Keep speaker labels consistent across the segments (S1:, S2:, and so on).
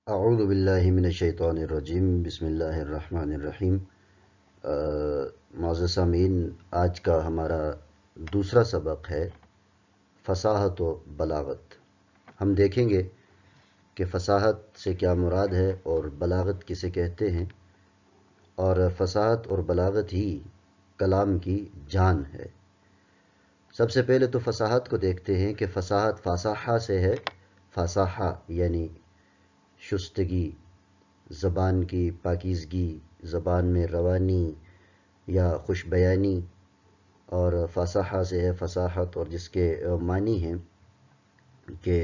S1: اعوذ باللہ من الشیطان الرجیم بسم اللہ الرحمن الرحیم۔ معزز سامعین، آج کا ہمارا دوسرا سبق ہے فصاحت و بلاغت۔ ہم دیکھیں گے کہ فصاحت سے کیا مراد ہے اور بلاغت کسے کہتے ہیں، اور فصاحت اور بلاغت ہی کلام کی جان ہے۔ سب سے پہلے تو فصاحت کو دیکھتے ہیں کہ فصاحت فصاحہ سے ہے۔ فصاحہ یعنی شستگی، زبان کی پاکیزگی، زبان میں روانی یا خوش بیانی، اور فصاحہ سے ہے فصاحت، اور جس کے معنی ہیں کہ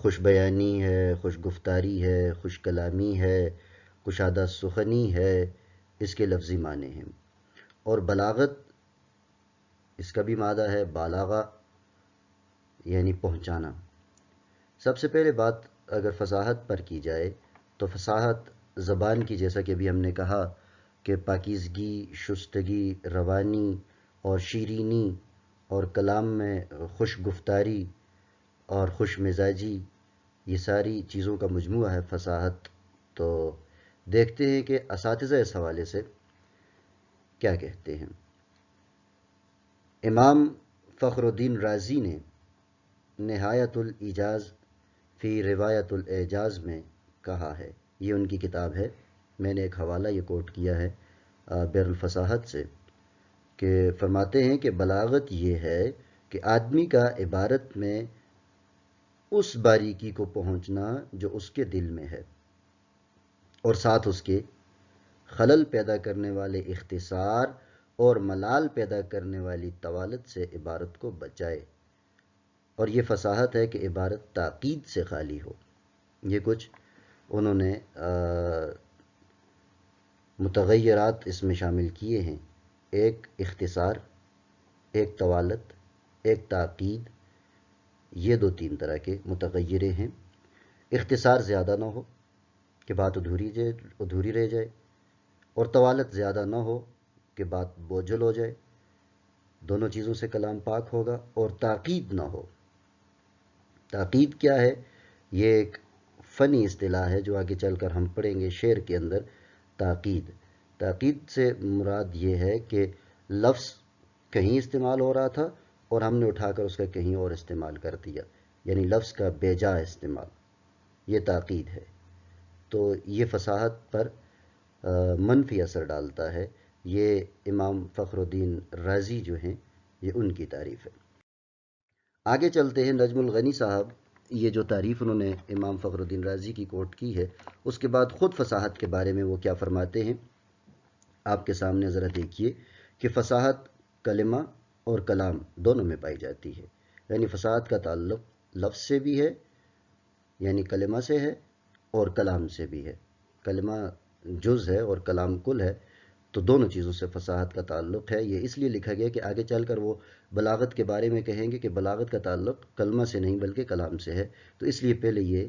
S1: خوش بیانی ہے، خوش گفتاری ہے، خوش کلامی ہے، کشادہ سخنی ہے، اس کے لفظی معنی ہیں۔ اور بلاغت، اس کا بھی مادہ ہے بالاغہ، یعنی پہنچانا۔ سب سے پہلے بات اگر فصاحت پر کی جائے تو فصاحت زبان کی، جیسا کہ ابھی ہم نے کہا کہ پاکیزگی، شستگی، روانی اور شیرینی، اور کلام میں خوش گفتاری اور خوش مزاجی، یہ ساری چیزوں کا مجموعہ ہے فصاحت۔ تو دیکھتے ہیں کہ اساتذہ اس حوالے سے کیا کہتے ہیں۔ امام فخر الدین رازی نے نہایت الاعجاز فی روایت الاعجاز میں کہا ہے، یہ ان کی کتاب ہے، میں نے ایک حوالہ یہ کوٹ کیا ہے بیر الفصاحت سے، کہ فرماتے ہیں کہ بلاغت یہ ہے کہ آدمی کا عبارت میں اس باریکی کو پہنچنا جو اس کے دل میں ہے، اور ساتھ اس کے خلل پیدا کرنے والے اختصار اور ملال پیدا کرنے والی طوالت سے عبارت کو بچائے۔ اور یہ فصاحت ہے کہ عبارت تاکید سے خالی ہو۔ یہ کچھ انہوں نے متغیرات اس میں شامل کیے ہیں، ایک اختصار، ایک طوالت، ایک تاکید، یہ دو تین طرح کے متغیرے ہیں۔ اختصار زیادہ نہ ہو کہ بات ادھوری رہ جائے، اور طوالت زیادہ نہ ہو کہ بات بوجھل ہو جائے، دونوں چیزوں سے کلام پاک ہوگا۔ اور تاکید نہ ہو۔ تاکید کیا ہے؟ یہ ایک فنی اصطلاح ہے جو آگے چل کر ہم پڑھیں گے شعر کے اندر۔ تاکید سے مراد یہ ہے کہ لفظ کہیں استعمال ہو رہا تھا اور ہم نے اٹھا کر اس کا کہیں اور استعمال کر دیا، یعنی لفظ کا بے جا استعمال، یہ تاکید ہے۔ تو یہ فصاحت پر منفی اثر ڈالتا ہے۔ یہ امام فخر الدین رازی جو ہیں، یہ ان کی تعریف ہے۔ آگے چلتے ہیں۔ نجم الغنی صاحب، یہ جو تعریف انہوں نے امام فخر الدین رازی کی کوٹ کی ہے، اس کے بعد خود فصاحت کے بارے میں وہ کیا فرماتے ہیں، آپ کے سامنے ذرا دیکھیے کہ فصاحت کلمہ اور کلام دونوں میں پائی جاتی ہے، یعنی فصاحت کا تعلق لفظ سے بھی ہے، یعنی کلمہ سے ہے، اور کلام سے بھی ہے۔ کلمہ جز ہے اور کلام کل ہے، تو دونوں چیزوں سے فصاحت کا تعلق ہے۔ یہ اس لیے لکھا گیا کہ آگے چل کر وہ بلاغت کے بارے میں کہیں گے کہ بلاغت کا تعلق کلمہ سے نہیں بلکہ کلام سے ہے، تو اس لیے پہلے یہ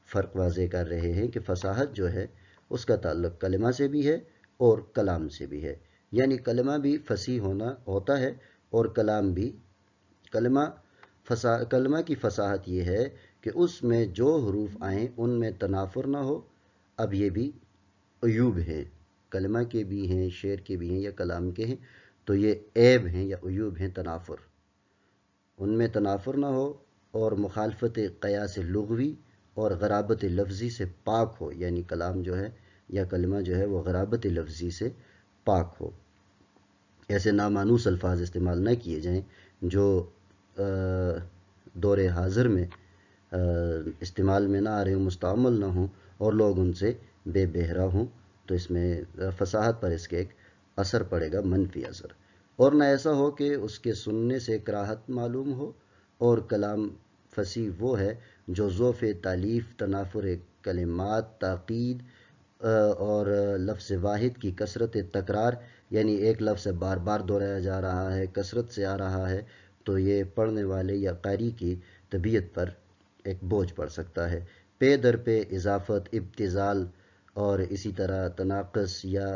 S1: فرق واضح کر رہے ہیں کہ فصاحت جو ہے اس کا تعلق کلمہ سے بھی ہے اور کلام سے بھی ہے، یعنی کلمہ بھی فصیح ہوتا ہے، اور کلام بھی۔ کلمہ کی فصاحت یہ ہے کہ اس میں جو حروف آئیں ان میں تنافر نہ ہو۔ اب یہ بھی عیوب ہیں، کلمہ کے بھی ہیں، شعر کے بھی ہیں یا کلام کے ہیں، تو یہ عیب ہیں یا عیوب ہیں تنافر، ان میں تنافر نہ ہو، اور مخالفت قیاس لغوی اور غرابت لفظی سے پاک ہو، یعنی کلام جو ہے یا کلمہ جو ہے وہ غرابت لفظی سے پاک ہو، ایسے نامانوس الفاظ استعمال نہ کیے جائیں جو دور حاضر میں استعمال میں نہ آ رہے ہوں، مستعمل نہ ہوں، اور لوگ ان سے بے بہرا ہوں، تو اس میں فصاحت پر اس کے ایک اثر پڑے گا، منفی اثر۔ اور نہ ایسا ہو کہ اس کے سننے سے کراہت معلوم ہو، اور کلام فصیح وہ ہے جو ذوف تالیف، تنافر کلمات، تاکید اور لفظ واحد کی کثرت تکرار، یعنی ایک لفظ بار بار دہرایا جا رہا ہے، کثرت سے آ رہا ہے، تو یہ پڑھنے والے یا قاری کی طبیعت پر ایک بوجھ پڑ سکتا ہے۔ پے در پہ اضافت، ابتذال اور اسی طرح تناقص یا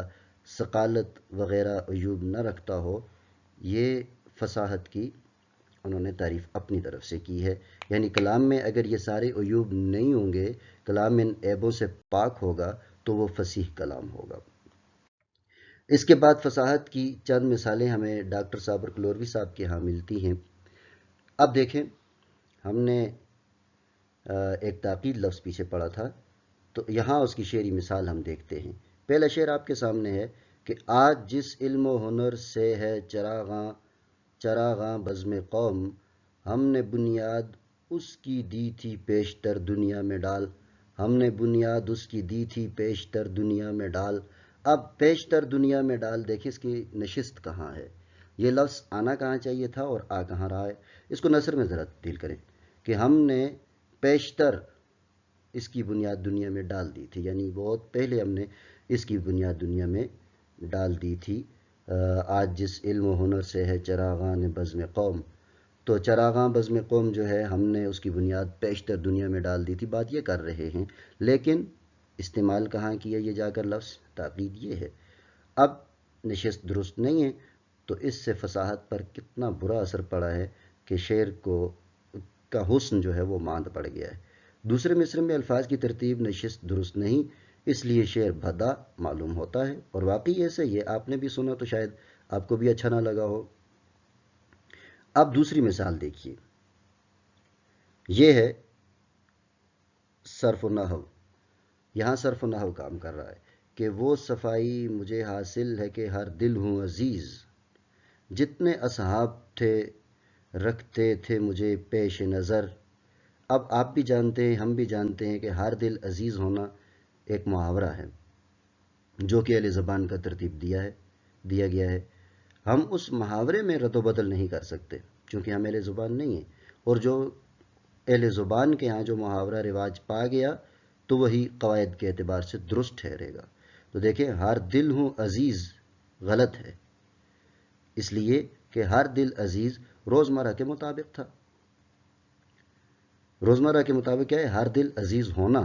S1: ثقالت وغیرہ عیوب نہ رکھتا ہو، یہ فصاحت کی انہوں نے تعریف اپنی طرف سے کی ہے، یعنی کلام میں اگر یہ سارے عیوب نہیں ہوں گے، کلام ان عیبوں سے پاک ہوگا تو وہ فصیح کلام ہوگا۔ اس کے بعد فصاحت کی چند مثالیں ہمیں ڈاکٹر صابر کلوروی صاحب کے ہاں ملتی ہیں۔ اب دیکھیں، ہم نے ایک تاکید لفظ پیچھے پڑھا تھا، تو یہاں اس کی شعری مثال ہم دیکھتے ہیں۔ پہلا شعر آپ کے سامنے ہے کہ آج جس علم و ہنر سے ہے چراغاں بزم قوم، ہم نے بنیاد اس کی دی تھی پیشتر دنیا میں ڈال، ہم نے بنیاد اس کی دی تھی پیشتر دنیا میں ڈال۔ اب پیشتر دنیا میں ڈال، دیکھیں اس کی نشست کہاں ہے، یہ لفظ آنا کہاں چاہیے تھا اور آ کہاں رہا ہے۔ اس کو نثر میں ذرا تبدیل کریں کہ ہم نے پیشتر اس کی بنیاد دنیا میں ڈال دی تھی، یعنی بہت پہلے ہم نے اس کی بنیاد دنیا میں ڈال دی تھی۔ آج جس علم و ہنر سے ہے چراغاں بزم قوم، تو چراغاں بزم قوم جو ہے ہم نے اس کی بنیاد پیشتر دنیا میں ڈال دی تھی، بات یہ کر رہے ہیں، لیکن استعمال کہاں کیا یہ جا کر لفظ، تاکید یہ ہے۔ اب نشست درست نہیں ہے، تو اس سے فصاحت پر کتنا برا اثر پڑا ہے کہ شعر کا حسن جو ہے وہ ماند پڑ گیا ہے۔ دوسرے مصرع میں الفاظ کی ترتیب نشست درست نہیں، اس لیے شعر بھدا معلوم ہوتا ہے، اور واقعی ایسے ہی ہے، آپ نے بھی سنا تو شاید آپ کو بھی اچھا نہ لگا ہو۔ اب دوسری مثال دیکھیے، یہ ہے صرف و نحو۔ یہاں صرف و نحو کام کر رہا ہے کہ وہ صفائی مجھے حاصل ہے کہ ہر دل ہوں عزیز، جتنے اصحاب تھے رکھتے تھے مجھے پیش نظر۔ اب آپ بھی جانتے ہیں، ہم بھی جانتے ہیں کہ ہر دل عزیز ہونا ایک محاورہ ہے جو کہ اہل زبان کا ترتیب دیا گیا ہے۔ ہم اس محاورے میں رد و بدل نہیں کر سکتے چونکہ ہم اہل زبان نہیں ہیں، اور جو اہل زبان کے ہاں جو محاورہ رواج پا گیا تو وہی قواعد کے اعتبار سے درست ٹھہرے گا۔ تو دیکھیں، ہر دل ہوں عزیز غلط ہے، اس لیے کہ ہر دل عزیز روزمرہ کے مطابق تھا۔ روزمرہ کے مطابق کیا ہے؟ ہر دل عزیز ہونا۔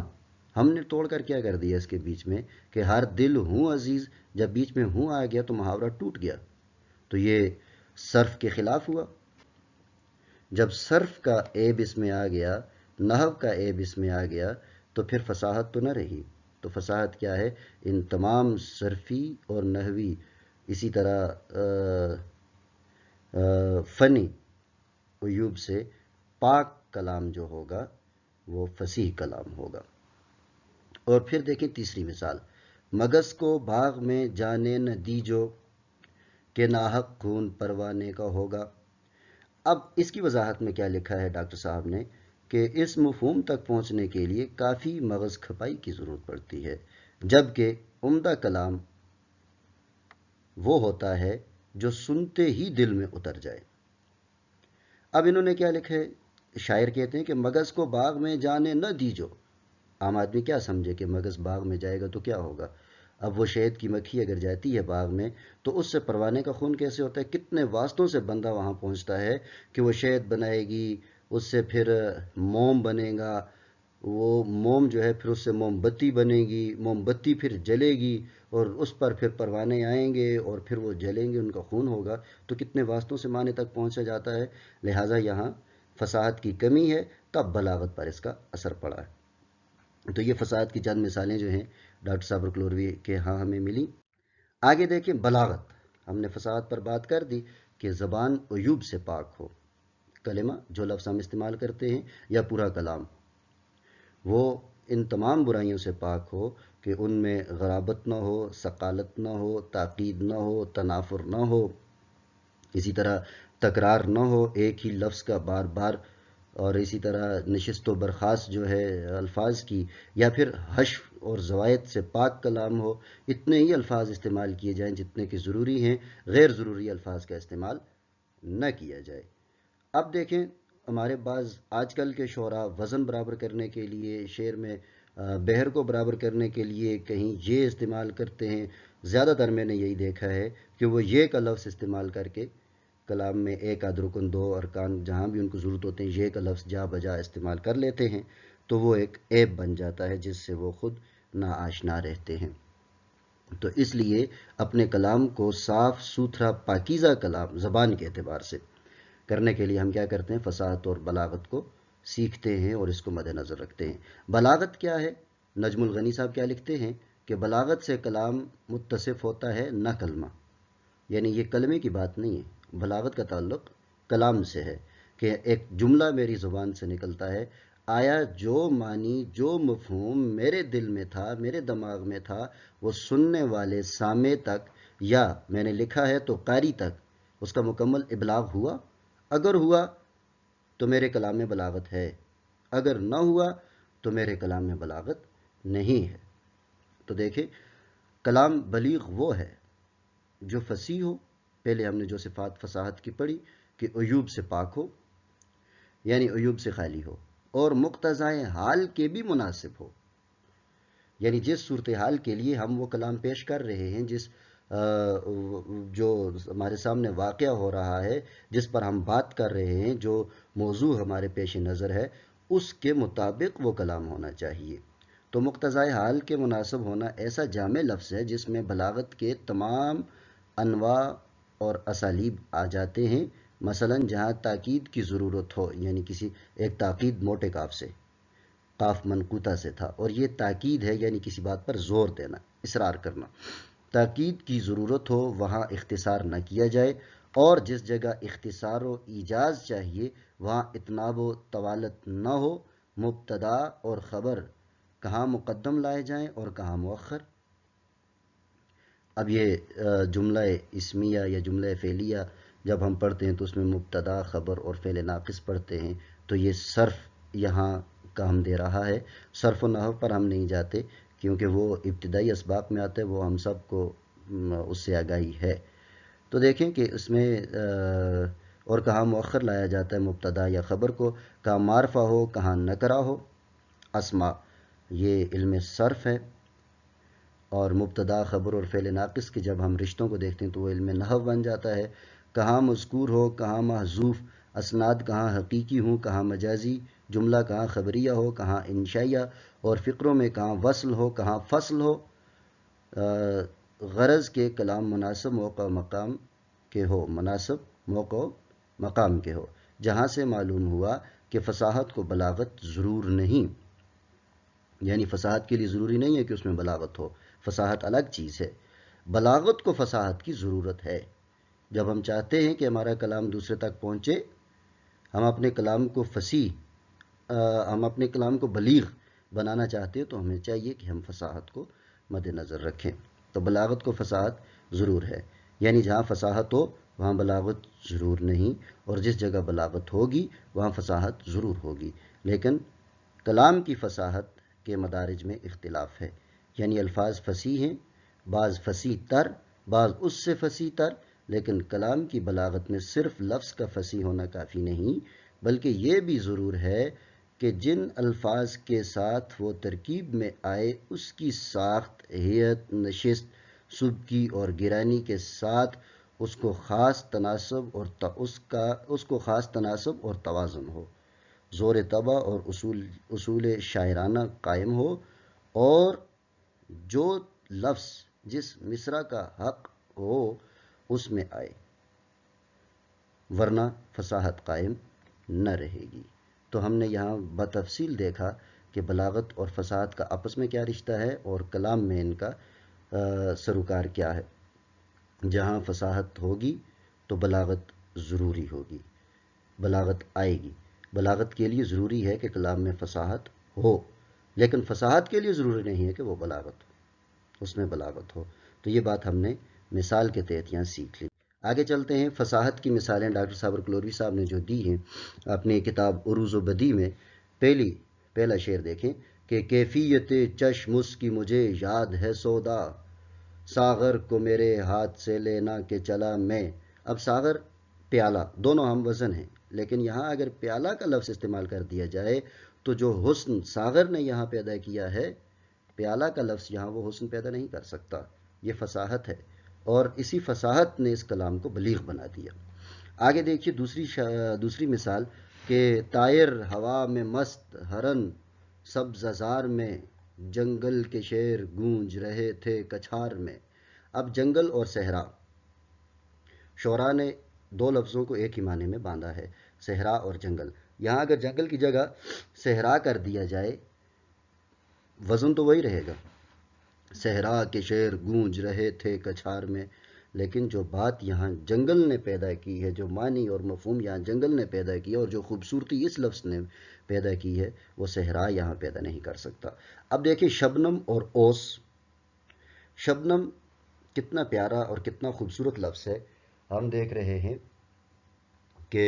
S1: ہم نے توڑ کر کیا کر دیا اس کے بیچ میں کہ ہر دل ہوں عزیز، جب بیچ میں ہوں آ گیا تو محاورہ ٹوٹ گیا، تو یہ صرف کے خلاف ہوا۔ جب صرف کا عیب اس میں آ گیا، نحو کا عیب اس میں آ گیا، تو پھر فصاحت تو نہ رہی۔ تو فصاحت کیا ہے؟ ان تمام صرفی اور نحوی، اسی طرح فنی عیوب سے پاک کلام جو ہوگا وہ فصیح کلام ہوگا۔ اور پھر دیکھیں تیسری مثال، مگس کو باغ میں جانے نہ دیجو کہ ناحق خون پروانے کا ہوگا۔ اب اس کی وضاحت میں کیا لکھا ہے ڈاکٹر صاحب نے کہ اس مفہوم تک پہنچنے کے لیے کافی مغز کھپائی کی ضرورت پڑتی ہے، جبکہ عمدہ کلام وہ ہوتا ہے جو سنتے ہی دل میں اتر جائے۔ اب انہوں نے کیا لکھا ہے؟ شاعر کہتے ہیں کہ مگس کو باغ میں جانے نہ دیجو۔ عام آدمی کیا سمجھے کہ مگس باغ میں جائے گا تو کیا ہوگا؟ اب وہ شہد کی مکھی اگر جاتی ہے باغ میں تو اس سے پروانے کا خون کیسے ہوتا ہے؟ کتنے واسطوں سے بندہ وہاں پہنچتا ہے کہ وہ شہد بنائے گی، اس سے پھر موم بنے گا، وہ موم جو ہے پھر اس سے موم بتی بنے گی، موم بتی پھر جلے گی اور اس پر پھر پروانے آئیں گے اور پھر وہ جلیں گے، ان کا خون ہوگا، تو کتنے واسطوں سے معنی تک پہنچا جاتا ہے۔ لہٰذا یہاں فصاحت کی کمی ہے، تب بلاغت پر اس کا اثر پڑا ہے۔ تو یہ فصاحت کی چند مثالیں جو ہیں ڈاکٹر صابر کلوروی کے ہاں ہمیں ملی۔ آگے دیکھیں بلاغت، ہم نے فصاحت پر بات کر دی کہ زبان عیوب سے پاک ہو، کلمہ جو لفظ ہم استعمال کرتے ہیں یا پورا کلام وہ ان تمام برائیوں سے پاک ہو کہ ان میں غرابت نہ ہو، ثقالت نہ ہو، تاکید نہ ہو، تنافر نہ ہو، اسی طرح تکرار نہ ہو ایک ہی لفظ کا بار بار، اور اسی طرح نشست و برخاست جو ہے الفاظ کی، یا پھر حشو اور زوائد سے پاک کلام ہو، اتنے ہی الفاظ استعمال کیے جائیں جتنے کہ ضروری ہیں، غیر ضروری الفاظ کا استعمال نہ کیا جائے۔ اب دیکھیں، ہمارے بعض آج کل کے شعراء وزن برابر کرنے کے لیے، شعر میں بحر کو برابر کرنے کے لیے کہیں یہ استعمال کرتے ہیں، زیادہ تر میں نے یہی دیکھا ہے کہ وہ یہ کا لفظ استعمال کر کے کلام میں ایک آدھ رکن دو ارکان جہاں بھی ان کو ضرورت ہوتے ہیں یہ کا لفظ جا بجا استعمال کر لیتے ہیں، تو وہ ایک عیب بن جاتا ہے جس سے وہ خود ناآشنا رہتے ہیں۔ تو اس لیے اپنے کلام کو صاف ستھرا پاکیزہ کلام زبان کے اعتبار سے کرنے کے لیے ہم کیا کرتے ہیں؟ فصاحت اور بلاغت کو سیکھتے ہیں اور اس کو مد نظر رکھتے ہیں۔ بلاغت کیا ہے؟ نجم الغنی صاحب کیا لکھتے ہیں کہ بلاغت سے کلام متصف ہوتا ہے نہ کلمہ، یعنی یہ کلمے کی بات نہیں ہے، بلاغت کا تعلق کلام سے ہے کہ ایک جملہ میری زبان سے نکلتا ہے، آیا جو معنی جو مفہوم میرے دل میں تھا، میرے دماغ میں تھا، وہ سننے والے سامع تک یا میں نے لکھا ہے تو قاری تک اس کا مکمل ابلاغ ہوا؟ اگر ہوا تو میرے کلام میں بلاغت ہے، اگر نہ ہوا تو میرے کلام میں بلاغت نہیں ہے۔ تو دیکھیں، کلام بلیغ وہ ہے جو فصیح ہو، پہلے ہم نے جو صفات فصاحت کی پڑھی کہ عیوب سے پاک ہو، یعنی عیوب سے خالی ہو، اور مقتضائے حال کے بھی مناسب ہو، یعنی جس صورتحال کے لیے ہم وہ کلام پیش کر رہے ہیں، جو ہمارے سامنے واقعہ ہو رہا ہے، جس پر ہم بات کر رہے ہیں، جو موضوع ہمارے پیش نظر ہے، اس کے مطابق وہ کلام ہونا چاہیے۔ تو مقتضائے حال کے مناسب ہونا ایسا جامع لفظ ہے جس میں بلاغت کے تمام انواع اور اسالیب آ جاتے ہیں۔ مثلا جہاں تاکید کی ضرورت ہو، یعنی کسی ایک تاکید موٹے کاف سے، قاف منقوطہ سے تھا، اور یہ تاکید ہے یعنی کسی بات پر زور دینا، اصرار کرنا، تاکید کی ضرورت ہو وہاں اختصار نہ کیا جائے، اور جس جگہ اختصار و ایجاز چاہیے وہاں اتناب و طوالت نہ ہو۔ مبتدا اور خبر کہاں مقدم لائے جائیں اور کہاں مؤخر۔ اب یہ جملہ اسمیہ یا جملہ فعلیہ جب ہم پڑھتے ہیں تو اس میں مبتدا، خبر اور فعل ناقص پڑھتے ہیں، تو یہ صرف یہاں کا ہم دے رہا ہے۔ صرف و نحو پر ہم نہیں جاتے کیونکہ وہ ابتدائی اسباق میں آتا ہے، وہ ہم سب کو اس سے آگاہی ہے۔ تو دیکھیں کہ اس میں اور کہاں مؤخر لایا جاتا ہے مبتدا یا خبر کو، کہاں معرفہ ہو کہاں نکرہ ہو۔ اسما یہ علم صرف ہے، اور مبتدا، خبر اور فعل ناقص کے جب ہم رشتوں کو دیکھتے ہیں تو وہ علم نحو بن جاتا ہے۔ کہاں مذکور ہو کہاں محذوف، اسناد کہاں حقیقی ہوں کہاں مجازی، جملہ کہاں خبریہ ہو کہاں انشائیہ، اور فقروں میں کہاں وصل ہو کہاں فصل ہو۔ غرض کے کلام مناسب موقع مقام کے ہو، مناسب موقع مقام کے ہو، جہاں سے معلوم ہوا کہ فصاحت کو بلاغت ضرور نہیں، یعنی فصاحت کے لیے ضروری نہیں ہے کہ اس میں بلاغت ہو، فصاحت الگ چیز ہے، بلاغت کو فصاحت کی ضرورت ہے۔ جب ہم چاہتے ہیں کہ ہمارا کلام دوسرے تک پہنچے، ہم اپنے کلام کو فصیح، ہم اپنے کلام کو بلیغ بنانا چاہتے ہیں، تو ہمیں چاہیے کہ ہم فصاحت کو مد نظر رکھیں۔ تو بلاغت کو فصاحت ضرور ہے، یعنی جہاں فصاحت ہو وہاں بلاغت ضرور نہیں، اور جس جگہ بلاغت ہوگی وہاں فصاحت ضرور ہوگی۔ لیکن کلام کی فصاحت کے مدارج میں اختلاف ہے، یعنی الفاظ فصیح ہیں، بعض فصیح تر، بعض اس سے فصیح تر، لیکن کلام کی بلاغت میں صرف لفظ کا فصیح ہونا کافی نہیں، بلکہ یہ بھی ضرور ہے کہ جن الفاظ کے ساتھ وہ ترکیب میں آئے اس کی ساخت، ہیئت، نشست، سبکی اور گرانی کے ساتھ اس کو خاص تناسب اور توازن ہو، زور طبع اور اصول شاعرانہ قائم ہو، اور جو لفظ جس مصرع کا حق ہو اس میں آئے، ورنہ فصاحت قائم نہ رہے گی۔ تو ہم نے یہاں بتفصیل دیکھا کہ بلاغت اور فصاحت کا آپس میں کیا رشتہ ہے، اور کلام میں ان کا سروکار کیا ہے۔ جہاں فصاحت ہوگی تو بلاغت ضروری ہوگی، بلاغت آئے گی۔ بلاغت کے لیے ضروری ہے کہ کلام میں فصاحت ہو، لیکن فصاحت کے لیے ضروری نہیں ہے کہ وہ بلاغت ہو، اس میں بلاغت ہو۔ تو یہ بات ہم نے مثال کے تحت یہاں سیکھ لی۔ آگے چلتے ہیں، فصاحت کی مثالیں ڈاکٹر صابر کلوری صاحب نے جو دی ہیں اپنی کتاب عروض و بدیع میں، پہلا شعر دیکھیں کہ کیفیت چشم کی مجھے یاد ہے سودا، ساغر کو میرے ہاتھ سے لینا کہ چلا میں۔ اب ساغر، پیالہ، دونوں ہم وزن ہیں، لیکن یہاں اگر پیالہ کا لفظ استعمال کر دیا جائے تو جو حسن ساغر نے یہاں پیدا کیا ہے، پیالہ کا لفظ یہاں وہ حسن پیدا نہیں کر سکتا۔ یہ فصاحت ہے، اور اسی فصاحت نے اس کلام کو بلیغ بنا دیا۔ آگے دیکھیے دوسری مثال کہ طائر ہوا میں مست، ہرن سبززار میں، جنگل کے شیر گونج رہے تھے کچھار میں۔ اب جنگل اور صحرا، شعراء نے دو لفظوں کو ایک ہی معنی میں باندھا ہے، صحرا اور جنگل۔ یہاں اگر جنگل کی جگہ صحرا کر دیا جائے وزن تو وہی رہے گا، صحرا کے شعر گونج رہے تھے کچھار میں، لیکن جو بات یہاں جنگل نے پیدا کی ہے، جو معنی اور مفہوم یہاں جنگل نے پیدا کی ہے، اور جو خوبصورتی اس لفظ نے پیدا کی ہے، وہ صحرا یہاں پیدا نہیں کر سکتا۔ اب دیکھیں شبنم اور اوس۔ شبنم کتنا پیارا اور کتنا خوبصورت لفظ ہے۔ ہم دیکھ رہے ہیں کہ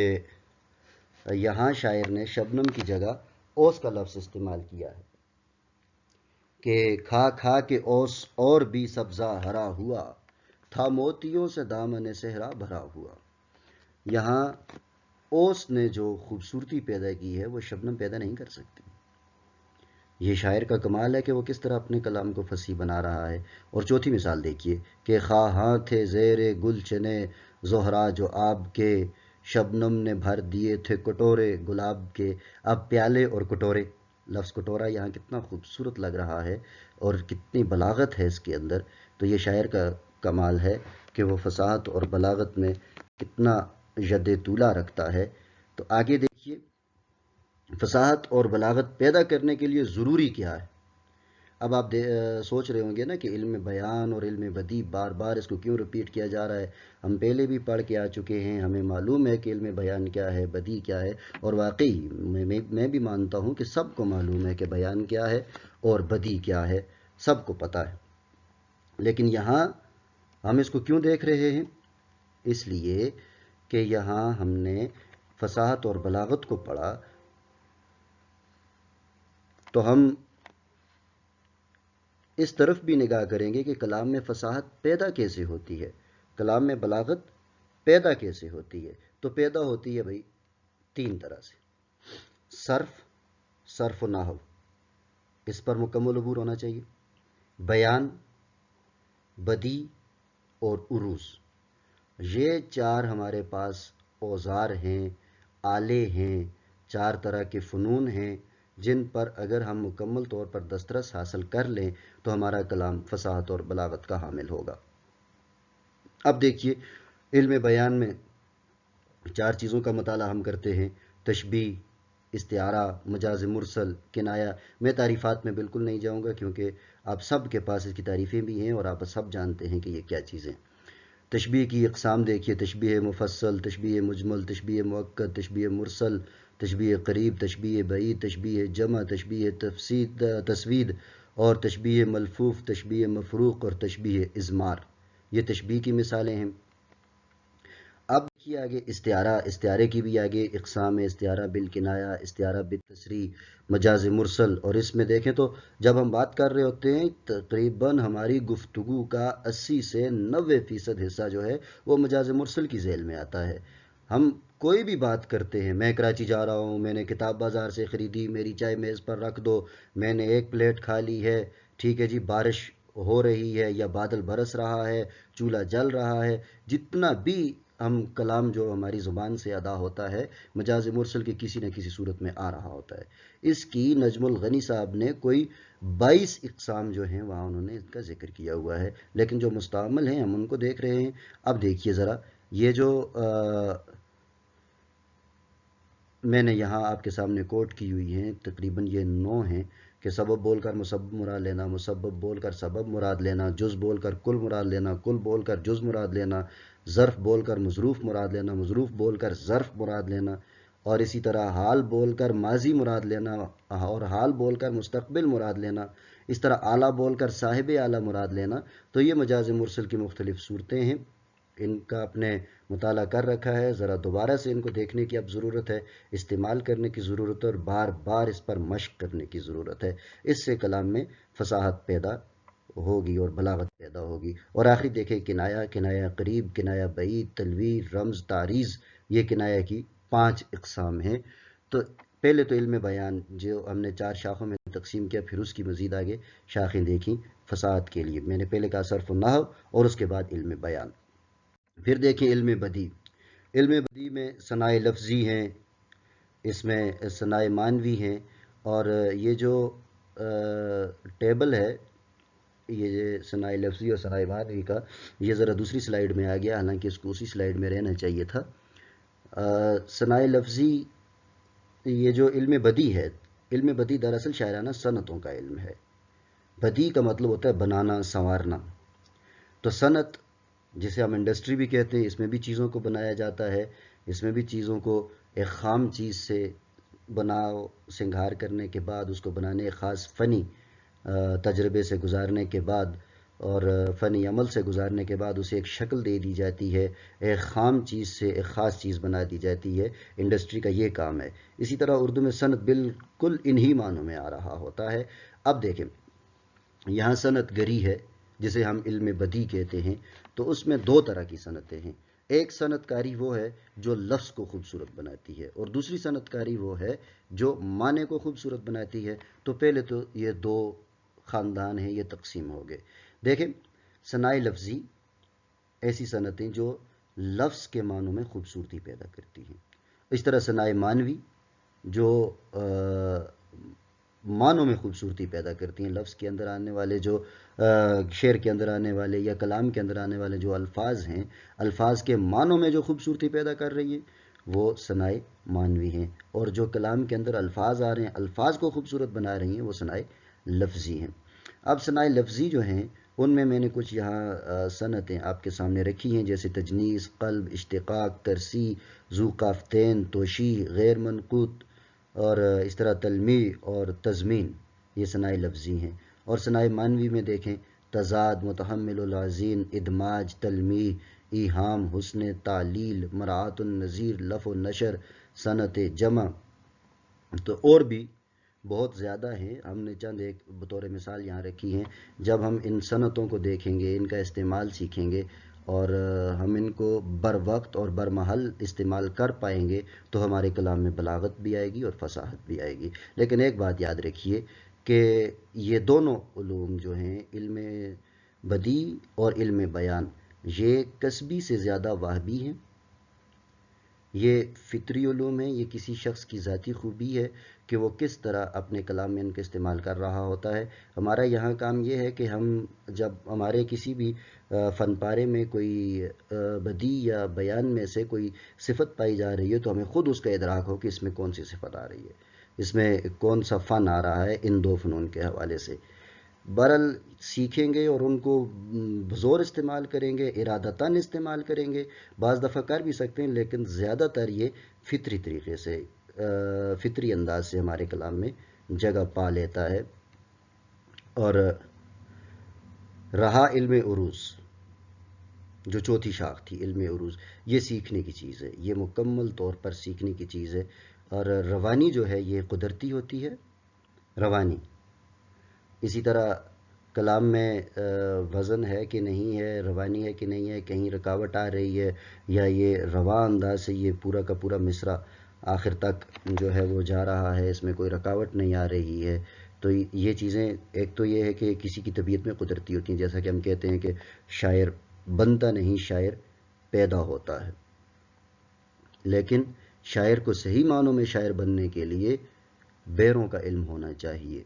S1: یہاں شاعر نے شبنم کی جگہ اوس کا لفظ استعمال کیا ہے کہ کھا کھا کے اوس اور بھی سبزہ ہرا ہوا، تھا موتیوں سے دامن صحرا بھرا ہوا۔ یہاں اوس نے جو خوبصورتی پیدا کی ہے وہ شبنم پیدا نہیں کر سکتی۔ یہ شاعر کا کمال ہے کہ وہ کس طرح اپنے کلام کو فصیح بنا رہا ہے۔ اور چوتھی مثال دیکھیے کہ خواہاں تھے زیر گل چنے زہرا جو آب کے، شبنم نے بھر دیے تھے کٹورے گلاب کے۔ اب پیالے اور کٹورے، لفظ کٹورا یہاں کتنا خوبصورت لگ رہا ہے اور کتنی بلاغت ہے اس کے اندر۔ تو یہ شاعر کا کمال ہے کہ وہ فصاحت اور بلاغت میں کتنا ید طولہ رکھتا ہے۔ تو آگے دیکھیے فصاحت اور بلاغت پیدا کرنے کے لیے ضروری کیا ہے۔ اب آپ سوچ رہے ہوں گے نا کہ علم بیان اور علم بدیع بار بار اس کو کیوں رپیٹ کیا جا رہا ہے؟ ہم پہلے بھی پڑھ کے آ چکے ہیں، ہمیں معلوم ہے کہ علم بیان کیا ہے، بدیع کیا ہے، اور واقعی میں بھی مانتا ہوں کہ سب کو معلوم ہے کہ بیان کیا ہے اور بدیع کیا ہے، سب کو پتہ ہے۔ لیکن یہاں ہم اس کو کیوں دیکھ رہے ہیں؟ اس لیے کہ یہاں ہم نے فصاحت اور بلاغت کو پڑھا تو ہم اس طرف بھی نگاہ کریں گے کہ کلام میں فصاحت پیدا کیسے ہوتی ہے، کلام میں بلاغت پیدا کیسے ہوتی ہے۔ تو پیدا ہوتی ہے بھائی تین طرح سے: صرف و نحو، اس پر مکمل عبور ہونا چاہیے، بیان، بدیع اور عروض۔ یہ چار ہمارے پاس اوزار ہیں، آلے ہیں، چار طرح کے فنون ہیں جن پر اگر ہم مکمل طور پر دسترس حاصل کر لیں تو ہمارا کلام فصاحت اور بلاغت کا حامل ہوگا۔ اب دیکھیے علم بیان میں چار چیزوں کا مطالعہ ہم کرتے ہیں: تشبیہ، استعارہ، مجاز مرسل، کنایہ۔ میں تعریفات میں بالکل نہیں جاؤں گا کیونکہ آپ سب کے پاس اس کی تعریفیں بھی ہیں اور آپ سب جانتے ہیں کہ یہ کیا چیزیں۔ تشبیہ کی اقسام دیکھیے: تشبیہ مفصل، تشبیہ مجمل، تشبیہ مؤکد، تشبیہ مرسل، تشبیہ قریب، تشبیہ بعید، تشبیہ جمع، تشبیہ تسوید اور تشبیہ ملفوف، تشبیہ مفروق اور تشبیہ اضمار۔ یہ تشبیہ کی مثالیں ہیں۔ اب دیکھیے آگے استعارہ۔ استعارے کی بھی آگے اقسام ہے: استعارہ بالکنایہ، استعارہ بالتصریح، مجاز مرسل۔ اور اس میں دیکھیں تو جب ہم بات کر رہے ہوتے ہیں تقریباً ہماری گفتگو کا 80 سے 90% حصہ جو ہے وہ مجاز مرسل کی ذیل میں آتا ہے۔ ہم کوئی بھی بات کرتے ہیں، میں کراچی جا رہا ہوں، میں نے کتاب بازار سے خریدی، میری چائے میز پر رکھ دو، میں نے ایک پلیٹ کھا لی ہے، ٹھیک ہے جی، بارش ہو رہی ہے یا بادل برس رہا ہے، چولہا جل رہا ہے، جتنا بھی ہم کلام جو ہماری زبان سے ادا ہوتا ہے مجاز مرسل کی کسی نہ کسی صورت میں آ رہا ہوتا ہے۔ اس کی نجم الغنی صاحب نے کوئی 22 اقسام جو ہیں وہاں انہوں نے اس کا ذکر کیا ہوا ہے، لیکن جو مستعمل ہیں ہم ان کو دیکھ رہے ہیں۔ اب دیکھیے ذرا یہ جو میں نے یہاں آپ کے سامنے کوٹ کی ہوئی ہیں تقریباً یہ 9 ہیں کہ سبب بول کر مسبب مراد لینا، مسبب بول کر سبب مراد لینا، جز بول کر کل مراد لینا، کل بول کر جز مراد لینا، ظرف بول کر مظروف مراد لینا، مظروف بول کر ظرف مراد لینا، اور اسی طرح حال بول کر ماضی مراد لینا اور حال بول کر مستقبل مراد لینا، اس طرح اعلیٰ بول کر صاحب اعلیٰ مراد لینا۔ تو یہ مجاز مرسل کی مختلف صورتیں ہیں، ان کا اپنے مطالعہ کر رکھا ہے، ذرا دوبارہ سے ان کو دیکھنے کی اب ضرورت ہے، استعمال کرنے کی ضرورت ہے اور بار بار اس پر مشق کرنے کی ضرورت ہے۔ اس سے کلام میں فصاحت پیدا ہوگی اور بلاغت پیدا ہوگی۔ اور آخری دیکھیں کنایہ، کنایہ قریب، کنایہ بعید، تلویر، رمز، تعریض، یہ کنایہ کی 5 اقسام ہیں۔ تو پہلے تو علم بیان جو ہم نے 4 شاخوں میں تقسیم کیا، پھر اس کی مزید آگے شاخیں دیکھیں فصاحت کے لیے۔ میں نے پہلے کہا صرف و نحو اور اس کے بعد علم بیان۔ پھر دیکھیں علم بدیع۔ علم بدیع میں صنائع لفظی ہیں، اس میں صنائع معنوی ہیں، اور یہ جو ٹیبل ہے یہ ثناء لفظی اور ثناء معنوی کا یہ ذرا دوسری سلائیڈ میں آ گیا، حالانکہ اس کو اسی سلائیڈ میں رہنا چاہیے تھا۔ ثناء لفظی یہ جو علم بدی ہے، علم بدی دراصل شاعرانہ صنعتوں کا علم ہے۔ بدی کا مطلب ہوتا ہے بنانا، سنوارنا۔ تو صنعت جسے ہم انڈسٹری بھی کہتے ہیں، اس میں بھی چیزوں کو بنایا جاتا ہے، اس میں بھی چیزوں کو ایک خام چیز سے بناؤ سنگھار کرنے کے بعد اس کو بنانے ایک خاص فنی تجربے سے گزارنے کے بعد اور فنی عمل سے گزارنے کے بعد اسے ایک شکل دے دی جاتی ہے، ایک خام چیز سے ایک خاص چیز بنا دی جاتی ہے۔ انڈسٹری کا یہ کام ہے۔ اسی طرح اردو میں صنعت بالکل انہی معنوں میں آ رہا ہوتا ہے۔ اب دیکھیں، یہاں صنعت گری ہے جسے ہم علم بدی کہتے ہیں، تو اس میں دو طرح کی صنعتیں ہیں۔ ایک صنعت کاری وہ ہے جو لفظ کو خوبصورت بناتی ہے، اور دوسری صنعت کاری وہ ہے جو معنی کو خوبصورت بناتی ہے۔ تو پہلے تو یہ دو خاندان ہیں، یہ تقسیم ہو گئے۔ دیکھیں، ثناء لفظی ایسی صنعتیں جو لفظ کے معنوں میں خوبصورتی پیدا کرتی ہیں۔ اس طرح ثناء معنوی جو معنوں میں خوبصورتی پیدا کرتی ہیں، لفظ کے اندر آنے والے جو شعر کے اندر آنے والے یا کلام کے اندر آنے والے جو الفاظ ہیں، الفاظ کے معنوں میں جو خوبصورتی پیدا کر رہی ہیں وہ ثناء معنوی ہیں، اور جو کلام کے اندر الفاظ آ رہے ہیں، الفاظ کو خوبصورت بنا رہی ہیں، وہ ثناء لفظی ہیں۔ اب ثناء لفظی جو ہیں ان میں نے کچھ یہاں صنعتیں آپ کے سامنے رکھی ہیں، جیسے تجنیس، قلب، اشتقاق، ترسی، ذو قافتین، توشیح، غیر منقوط، اور اس طرح تلمیع اور تضمین، یہ ثناء لفظی ہیں۔ اور ثناء معنوی میں دیکھیں، تضاد، متحمل العزین، ادماج، تلمیع، ایہام، حسن تعلیل، مراعات النظیر، لف و نشر، صنعت جمع، تو اور بھی بہت زیادہ ہیں۔ ہم نے چند ایک بطور مثال یہاں رکھی ہیں۔ جب ہم ان صنعتوں کو دیکھیں گے، ان کا استعمال سیکھیں گے، اور ہم ان کو بر وقت اور برمحل استعمال کر پائیں گے، تو ہمارے کلام میں بلاغت بھی آئے گی اور فصاحت بھی آئے گی۔ لیکن ایک بات یاد رکھیے کہ یہ دونوں علوم جو ہیں، علم بدی اور علم بیان، یہ کسبی سے زیادہ واہبی ہیں۔ یہ فطری علوم ہیں، یہ کسی شخص کی ذاتی خوبی ہے کہ وہ کس طرح اپنے کلام میں ان کا استعمال کر رہا ہوتا ہے۔ ہمارا یہاں کام یہ ہے کہ ہم جب ہمارے کسی بھی فن پارے میں کوئی بدیع یا بیان میں سے کوئی صفت پائی جا رہی ہے، تو ہمیں خود اس کا ادراک ہو کہ اس میں کون سی صفت آ رہی ہے، اس میں کون سا فن آ رہا ہے ان دو فنون کے حوالے سے۔ بہرحال سیکھیں گے اور ان کو بزور استعمال کریں گے، ارادتاً استعمال کریں گے، بعض دفعہ کر بھی سکتے ہیں، لیکن زیادہ تر یہ فطری طریقے سے، فطری انداز سے ہمارے کلام میں جگہ پا لیتا ہے۔ اور رہا علم عروض، جو چوتھی شاخ تھی، علم عروض، یہ سیکھنے کی چیز ہے، یہ مکمل طور پر سیکھنے کی چیز ہے۔ اور روانی جو ہے یہ قدرتی ہوتی ہے، روانی۔ اسی طرح کلام میں وزن ہے کہ نہیں ہے، روانی ہے کہ نہیں ہے، کہیں رکاوٹ آ رہی ہے، یا یہ رواں انداز سے یہ پورا کا پورا مصرع آخر تک جو ہے وہ جا رہا ہے، اس میں کوئی رکاوٹ نہیں آ رہی ہے۔ تو یہ چیزیں، ایک تو یہ ہے کہ کسی کی طبیعت میں قدرتی ہوتی ہیں، جیسا کہ ہم کہتے ہیں کہ شاعر بنتا نہیں، شاعر پیدا ہوتا ہے۔ لیکن شاعر کو صحیح معنوں میں شاعر بننے کے لیے بیروں کا علم ہونا چاہیے،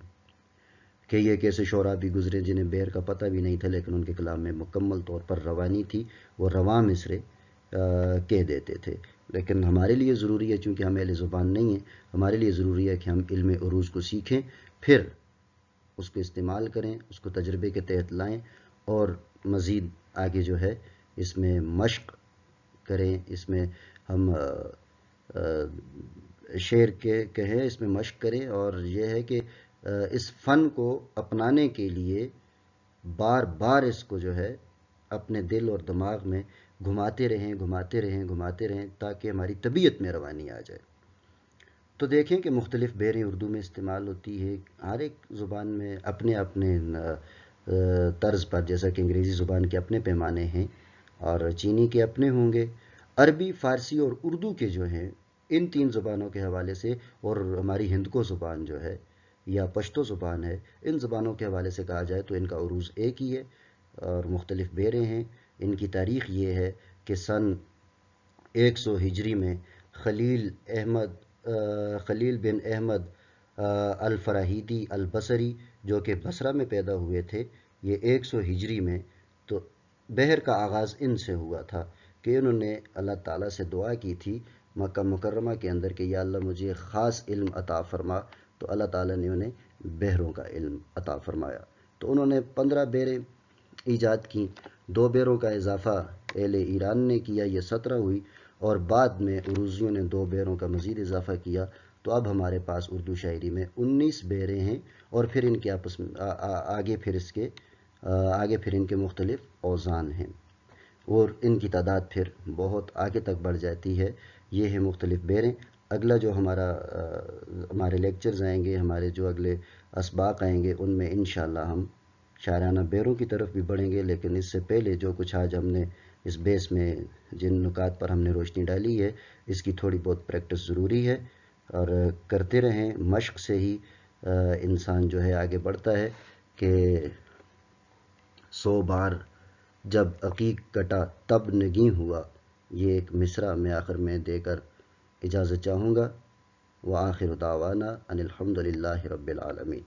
S1: کہ یہ کیسے شعراء بھی گزرے جنہیں بیر کا پتہ بھی نہیں تھا، لیکن ان کے کلام میں مکمل طور پر روانی تھی، وہ رواں مصرے کہہ دیتے تھے۔ لیکن ہمارے لیے ضروری ہے، چونکہ ہم اہل زبان نہیں ہیں، ہمارے لیے ضروری ہے کہ ہم علم عروض کو سیکھیں، پھر اس کو استعمال کریں، اس کو تجربے کے تحت لائیں، اور مزید آگے جو ہے اس میں مشق کریں، اس میں ہم شعر کے کہیں اس میں مشق کریں، اور یہ ہے کہ اس فن کو اپنانے کے لیے بار بار اس کو جو ہے اپنے دل اور دماغ میں گھماتے رہیں، گھماتے رہیں، گھماتے رہیں، تاکہ ہماری طبیعت میں روانی آ جائے۔ تو دیکھیں کہ مختلف بیریں اردو میں استعمال ہوتی ہے، ہر ایک زبان میں اپنے اپنے طرز پر، جیسا کہ انگریزی زبان کے اپنے پیمانے ہیں اور چینی کے اپنے ہوں گے۔ عربی، فارسی اور اردو کے جو ہیں، ان تین زبانوں کے حوالے سے، اور ہماری ہندکو زبان جو ہے یا پشتو زبان ہے، ان زبانوں کے حوالے سے کہا جائے تو ان کا عروج ایک ہی ہے اور مختلف بیریں ہیں۔ ان کی تاریخ یہ ہے کہ سن 100 ہجری میں خلیل بن احمد الفراہیدی البصری، جو کہ بصرہ میں پیدا ہوئے تھے، یہ 100 ہجری میں، تو بحر کا آغاز ان سے ہوا تھا کہ انہوں نے اللہ تعالیٰ سے دعا کی تھی مکہ مکرمہ کے اندر کہ یا اللہ مجھے خاص علم عطا فرما، تو اللہ تعالیٰ نے انہیں بحروں کا علم عطا فرمایا۔ تو انہوں نے 15 بیریں ایجاد کیں، 2 بیروں کا اضافہ اہل ایران نے کیا، یہ 17 ہوئی، اور بعد میں عروضیوں نے 2 بیروں کا مزید اضافہ کیا، تو اب ہمارے پاس اردو شاعری میں 19 بیریں ہیں، اور پھر ان کے آپس میں آگے پھر ان کے مختلف اوزان ہیں، اور ان کی تعداد پھر بہت آگے تک بڑھ جاتی ہے۔ یہ ہیں مختلف بیریں۔ اگلا جو ہمارے لیکچرز آئیں گے، ہمارے جو اگلے اسباق آئیں گے، ان میں انشاءاللہ ہم شاعرانہ بیروں کی طرف بھی بڑھیں گے، لیکن اس سے پہلے جو کچھ آج ہم نے اس بیس میں جن نکات پر ہم نے روشنی ڈالی ہے، اس کی تھوڑی بہت پریکٹس ضروری ہے، اور کرتے رہیں۔ مشق سے ہی انسان جو ہے آگے بڑھتا ہے کہ 100 بار جب عقیق کٹا تب نگیں ہوا، یہ ایک مصرع میں آخر میں دے کر اجازت چاہوں گا۔ وآخر دعوانا ان الحمد للہ رب العالمین۔